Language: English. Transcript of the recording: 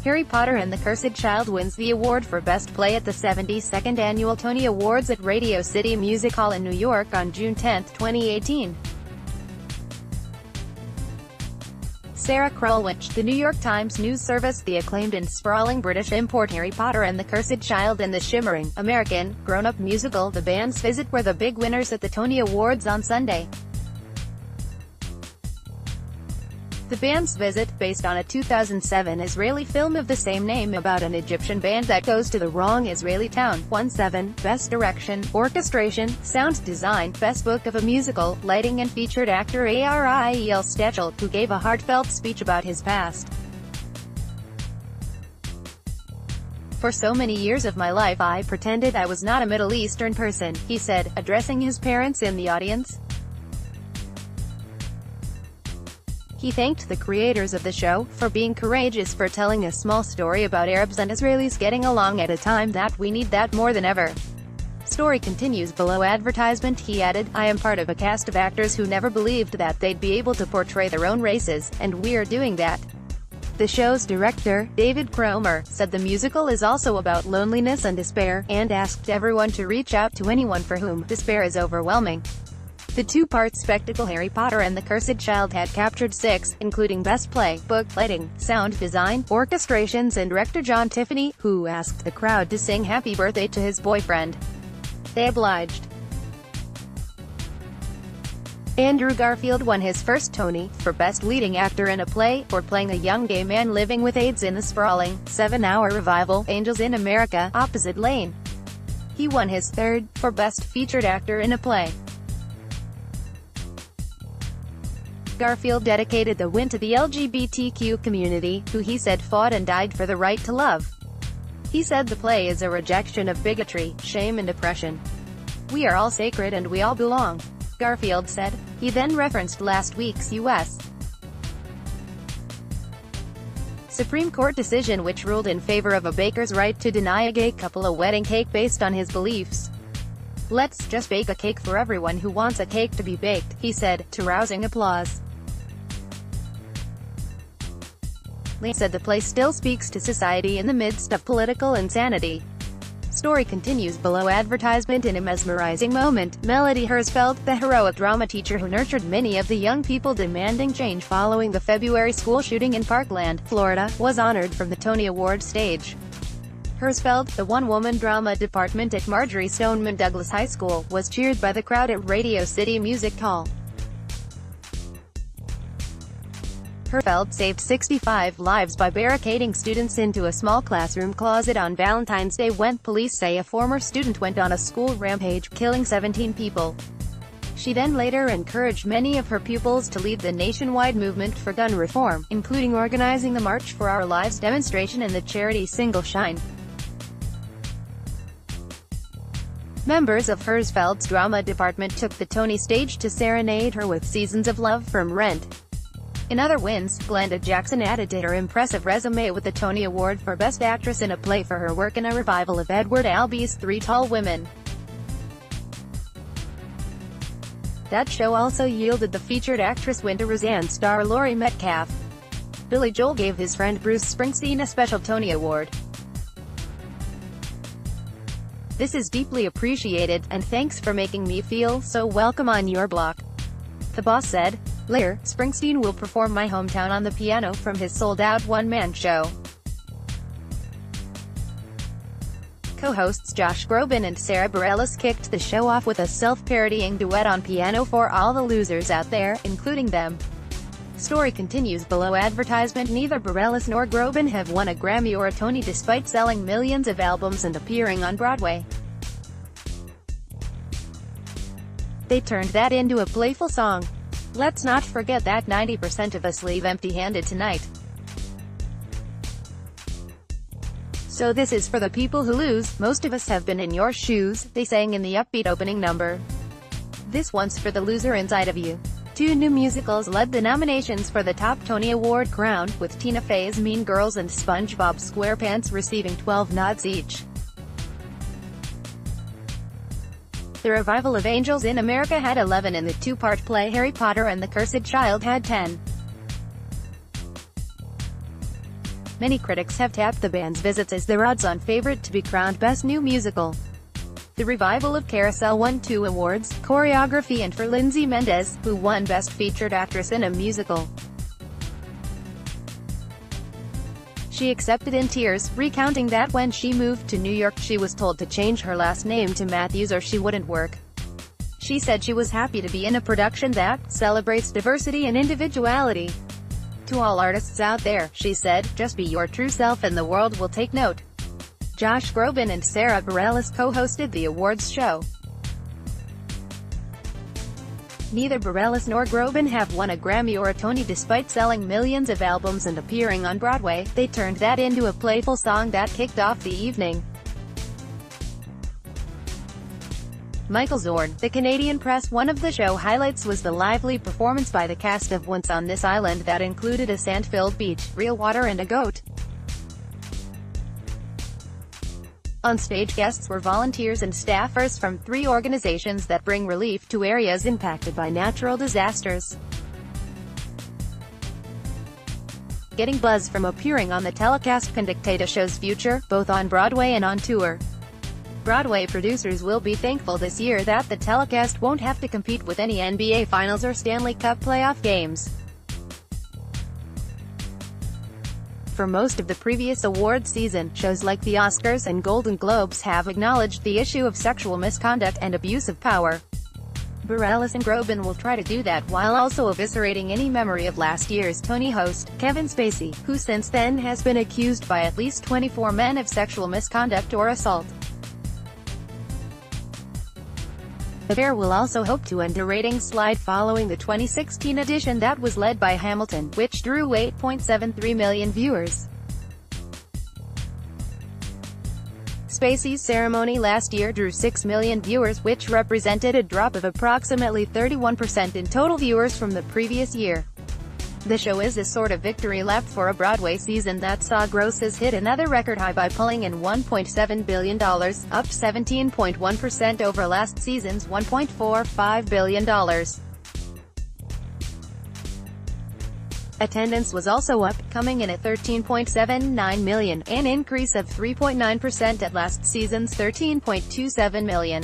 Harry Potter and the Cursed Child wins the award for Best Play at the 72nd Annual Tony Awards at Radio City Music Hall in New York on June 10, 2018. SARA KRULWICH, the New York Times news service, the acclaimed and sprawling British import Harry Potter and the Cursed Child and the shimmering, American, grown-up musical The Band's Visit were the big winners at the Tony Awards on Sunday. The Band's Visit, based on a 2007 Israeli film of the same name about an Egyptian band that goes to the wrong Israeli town, won 7, Best Direction, Orchestration, Sound Design, Best Book of a Musical, Lighting and featured actor Ariel Stechel, who gave a heartfelt speech about his past. "For so many years of my life I pretended I was not a Middle Eastern person," he said, addressing his parents in the audience. He thanked the creators of the show for being courageous, for telling a small story about Arabs and Israelis getting along at a time that we need that more than ever. Story continues below advertisement. He added, "I am part of a cast of actors who never believed that they'd be able to portray their own races, and we're doing that." The show's director, David Cromer, said the musical is also about loneliness and despair, and asked everyone to reach out to anyone for whom despair is overwhelming. The two-part spectacle Harry Potter and the Cursed Child had captured 6, including Best Play, Book, Lighting, Sound Design, Orchestrations, and director John Tiffany, who asked the crowd to sing Happy Birthday to his boyfriend. They obliged. Andrew Garfield won his first Tony, for Best Leading Actor in a Play, for playing a young gay man living with AIDS in the sprawling, 7-hour revival, Angels in America, Opposite Lane. He won his third, for Best Featured Actor in a Play. Garfield dedicated the win to the LGBTQ community, who he said fought and died for the right to love. He said the play is a rejection of bigotry, shame and oppression. "We are all sacred and we all belong," Garfield said. He then referenced last week's U.S. Supreme Court decision which ruled in favor of a baker's right to deny a gay couple a wedding cake based on his beliefs. "Let's just bake a cake for everyone who wants a cake to be baked," he said, to rousing applause. Lee said the play still speaks to society in the midst of political insanity. Story continues below advertisement. In a mesmerizing moment, Melody Hersfeld, the heroic drama teacher who nurtured many of the young people demanding change following the February school shooting in Parkland, Florida, was honored from the Tony Award stage. Hersfeld, the one-woman drama department at Marjorie Stoneman Douglas High School, was cheered by the crowd at Radio City Music Hall. Hersfeld saved 65 lives by barricading students into a small classroom closet on Valentine's Day when police say a former student went on a school rampage, killing 17 people. She then later encouraged many of her pupils to lead the nationwide movement for gun reform, including organizing the March for Our Lives demonstration and the charity Single Shine. Members of Hersfeld's drama department took the Tony stage to serenade her with Seasons of Love from Rent. In other wins, Glenda Jackson added to her impressive resume with the Tony Award for Best Actress in a Play for her work in a revival of Edward Albee's Three Tall Women. That show also yielded the featured actress win to Roseanne star Laurie Metcalf. Billy Joel gave his friend Bruce Springsteen a special Tony Award. "This is deeply appreciated, and thanks for making me feel so welcome on your block," the boss said. Later, Springsteen will perform My Hometown on the piano from his sold-out one-man show. Co-hosts Josh Groban and Sarah Bareilles kicked the show off with a self-parodying duet on piano for all the losers out there, including them. Story continues below advertisement. Neither Bareilles nor Groban have won a Grammy or a Tony despite selling millions of albums and appearing on Broadway. They turned that into a playful song. "Let's not forget that 90% of us leave empty-handed tonight. So this is for the people who lose, most of us have been in your shoes," they sang in the upbeat opening number. "This one's for the loser inside of you." 2 new musicals led the nominations for the top Tony Award crown, with Tina Fey's Mean Girls and SpongeBob SquarePants receiving 12 nods each. The revival of Angels in America had 11 and the two-part play Harry Potter and the Cursed Child had 10. Many critics have tapped the band's visits as their odds-on favorite to be crowned Best New Musical. The revival of Carousel won 2 awards, choreography and for Lindsay Mendez, who won Best Featured Actress in a Musical. She accepted in tears, recounting that when she moved to New York she was told to change her last name to Matthews or she wouldn't work. She said she was happy to be in a production that celebrates diversity and individuality. To all artists out there, she said, just be your true self and the world will take note. Josh Groban and Sarah Bareilles co-hosted the awards show. Neither Bareilles nor Groban have won a Grammy or a Tony despite selling millions of albums and appearing on Broadway. They turned that into a playful song that kicked off the evening. Michael Zorn, the Canadian press. One of the show highlights was the lively performance by the cast of Once on This Island that included a sand-filled beach, real water and a goat. On stage, guests were volunteers and staffers from 3 organizations that bring relief to areas impacted by natural disasters. Getting buzz from appearing on the telecast can dictate a show's future, both on Broadway and on tour. Broadway producers will be thankful this year that the telecast won't have to compete with any NBA Finals or Stanley Cup playoff games. For most of the previous award season, shows like the Oscars and Golden Globes have acknowledged the issue of sexual misconduct and abuse of power. Bareilles and Groban will try to do that while also eviscerating any memory of last year's Tony host, Kevin Spacey, who since then has been accused by at least 24 men of sexual misconduct or assault. The pair will also hope to end a ratings slide following the 2016 edition that was led by Hamilton, which drew 8.73 million viewers. Spacey's ceremony last year drew 6 million viewers, which represented a drop of approximately 31% in total viewers from the previous year. The show is a sort of victory lap for a Broadway season that saw grosses hit another record high by pulling in $1.7 billion, up 17.1% over last season's $1.45 billion. Attendance was also up, coming in at 13.79 million, an increase of 3.9% at last season's 13.27 million.